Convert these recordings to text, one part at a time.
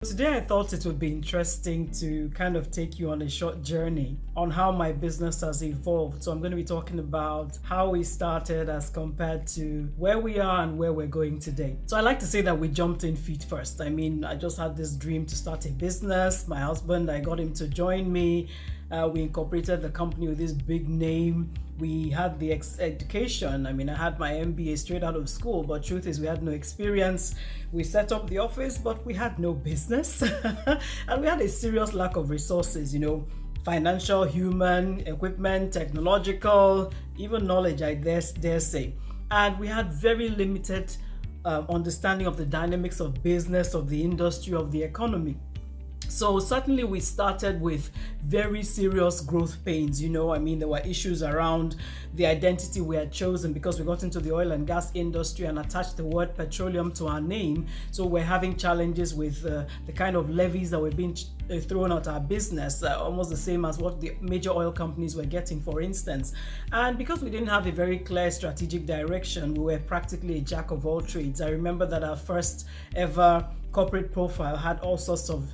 Today, I thought it would be interesting to kind of take you on a short journey on how my business has evolved. So, I'm going to be talking about how we started as compared to where we are and where we're going today. So, I like to say that we jumped in feet first. I mean, I just had this dream to start a business. My husband, I got him to join me. We incorporated the company with this big name. We had the education. I mean, I had my MBA straight out of school, but truth is we had no experience. We set up the office, but we had no business. And we had a serious lack of resources, financial, human, equipment, technological, even knowledge, I dare say. And we had very limited understanding of the dynamics of business, of the industry, of the economy. So certainly we started with very serious growth pains. There were issues around the identity we had chosen because we got into the oil and gas industry and attached the word petroleum to our name. So we're having challenges with the kind of levies that were being thrown at our business, almost the same as what the major oil companies were getting, for instance. And because we didn't have a very clear strategic direction, we were practically a jack of all trades. I remember that our first ever corporate profile had all sorts of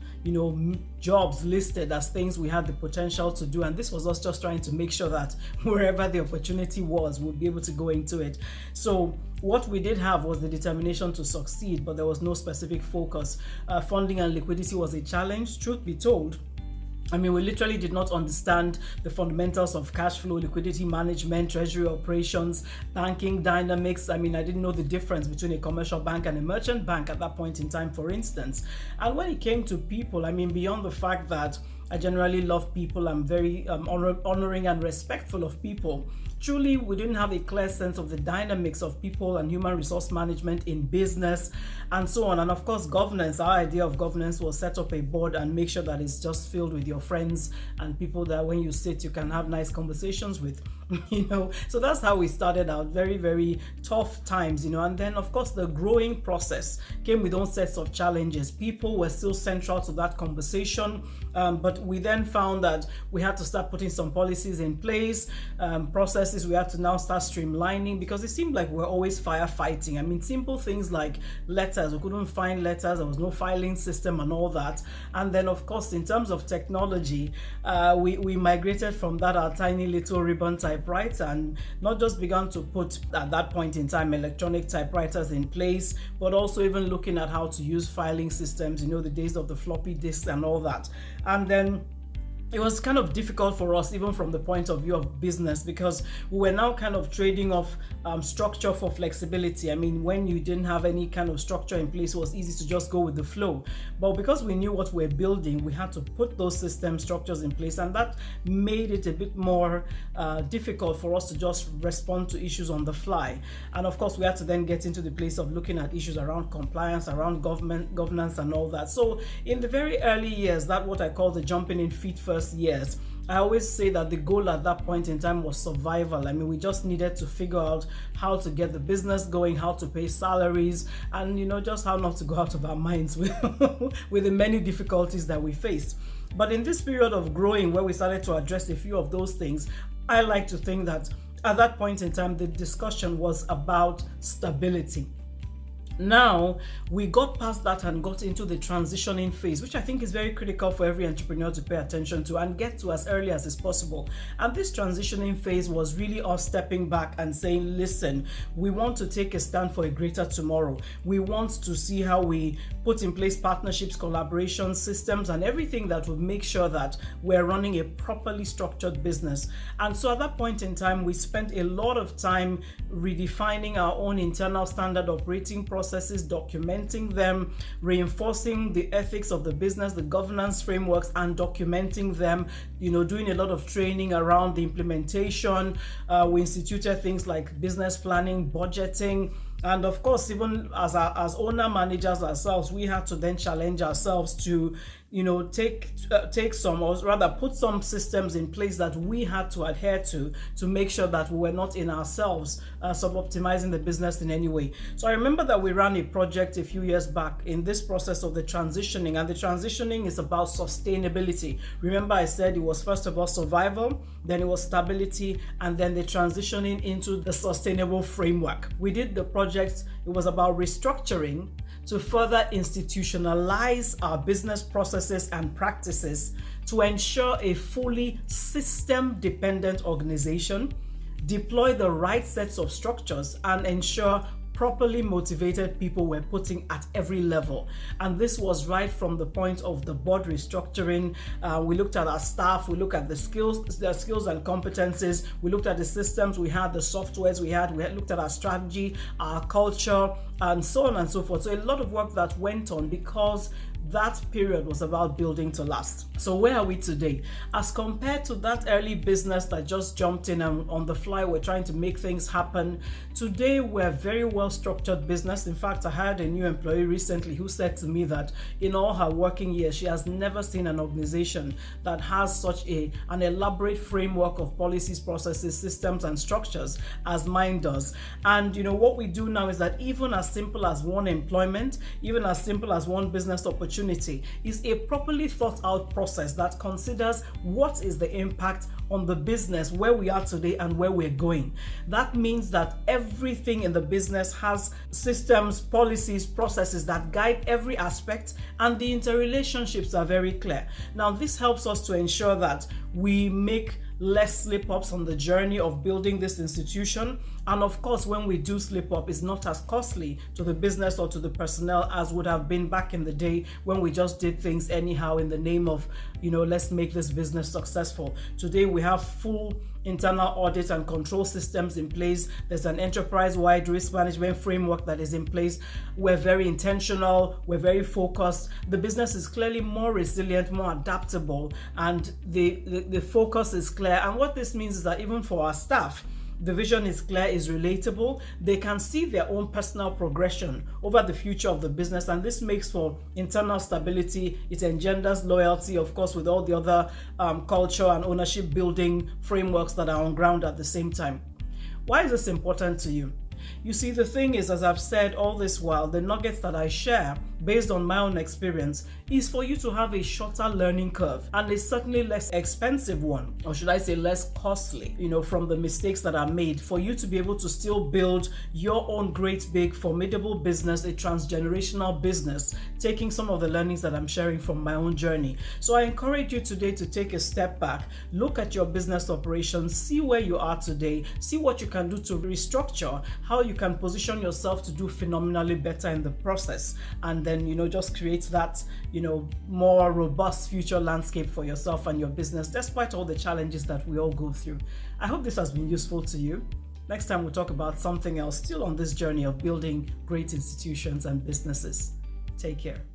jobs listed as things we had the potential to do, and this was us just trying to make sure that wherever the opportunity was, we'd be able to go into it. So what we did have was the determination to succeed, but there was no specific focus. Funding and liquidity was a challenge, truth be told. I mean, we literally did not understand the fundamentals of cash flow, liquidity management, treasury operations, banking dynamics. I mean, I didn't know the difference between a commercial bank and a merchant bank at that point in time, for instance. And when it came to people, I mean, beyond the fact that I generally love people, I'm very honoring and respectful of people. Truly, we didn't have a clear sense of the dynamics of people and human resource management in business and so on. And of course, governance. Our idea of governance was set up a board and make sure that it's just filled with your friends and people that when you sit, you can have nice conversations with. So that's how we started out. Very, very tough times, and then of course the growing process came with own sets of challenges. People were still central to that conversation, but we then found that we had to start putting some policies in place, processes we had to now start streamlining, because it seemed like we were always firefighting. I mean, simple things like letters, we couldn't find letters, there was no filing system and all that. And then of course, in terms of technology, we migrated from that our tiny little ribbon typewriter and not just began to put at that point in time electronic typewriters in place, but also even looking at how to use filing systems, the days of the floppy disks and all that. And then it was kind of difficult for us, even from the point of view of business, because we were now kind of trading off structure for flexibility. I mean, when you didn't have any kind of structure in place, it was easy to just go with the flow. But because we knew what we're building, we had to put those system structures in place, and that made it a bit more difficult for us to just respond to issues on the fly. And of course, we had to then get into the place of looking at issues around compliance, around governance and all that. So in the very early years, that's what I call the jumping in feet first years. I always say that the goal at that point in time was survival. I mean, we just needed to figure out how to get the business going, how to pay salaries, and just how not to go out of our minds with with the many difficulties that we faced. But in this period of growing, where we started to address a few of those things, I like to think that at that point in time, the discussion was about stability. Now, we got past that and got into the transitioning phase, which I think is very critical for every entrepreneur to pay attention to and get to as early as is possible. And this transitioning phase was really us stepping back and saying, listen, we want to take a stand for a greater tomorrow. We want to see how we put in place partnerships, collaboration systems, and everything that would make sure that we're running a properly structured business. And so at that point in time, we spent a lot of time redefining our own internal standard operating processes, documenting them, reinforcing the ethics of the business, the governance frameworks, and documenting them, doing a lot of training around the implementation. We instituted things like business planning, budgeting, and of course, even as owner managers ourselves, we had to then challenge ourselves to take some, or rather put some systems in place that we had to adhere to make sure that we were not in ourselves sub-optimizing the business in any way. So I remember that we ran a project a few years back in this process of the transitioning, and the transitioning is about sustainability. Remember I said it was first of all survival, then it was stability, and then the transitioning into the sustainable framework. We did the project, it was about restructuring to further institutionalize our business processes and practices to ensure a fully system-dependent organization, deploy the right sets of structures, and ensure properly motivated people were putting at every level. And this was right from the point of the board restructuring. We looked at our staff, we looked at the skills and competencies, we looked at the systems we had, the softwares we had looked at our strategy, our culture, and so on and so forth. So a lot of work that went on because that period was about building to last. So where are we today? As compared to that early business that just jumped in and on the fly, we're trying to make things happen. Today, we're a very well-structured business. In fact, I had a new employee recently who said to me that in all her working years, she has never seen an organization that has such an elaborate framework of policies, processes, systems, and structures as mine does. And what we do now is that even as simple as one employment, even as simple as one business opportunity, is a properly thought out process that considers what is the impact on the business, where we are today and where we're going. That means that everything in the business has systems, policies, processes that guide every aspect, and the interrelationships are very clear. Now, this helps us to ensure that we make less slip-ups on the journey of building this institution. And of course, when we do slip up, it's not as costly to the business or to the personnel as would have been back in the day when we just did things anyhow in the name of, let's make this business successful. Today, we have full internal audit and control systems in place. There's an enterprise-wide risk management framework that is in place. We're very intentional, we're very focused. The business is clearly more resilient, more adaptable, and the focus is clear. And what this means is that even for our staff, the vision is clear, is relatable. They can see their own personal progression over the future of the business, and this makes for internal stability. It engenders loyalty, of course, with all the other culture and ownership building frameworks that are on ground at the same time. Why is this important to you? You see, the thing is, as I've said all this while, the nuggets that I share based on my own experience is for you to have a shorter learning curve, and a certainly less expensive one, or should I say less costly, from the mistakes that are made, for you to be able to still build your own great, big, formidable business, a transgenerational business, taking some of the learnings that I'm sharing from my own journey. So I encourage you today to take a step back, look at your business operations, see where you are today, see what you can do to restructure, how you can position yourself to do phenomenally better in the process, and then just create that more robust future landscape for yourself and your business, despite all the challenges that we all go through. I hope this has been useful to you. Next time we'll talk about something else, still on this journey of building great institutions and businesses. Take care.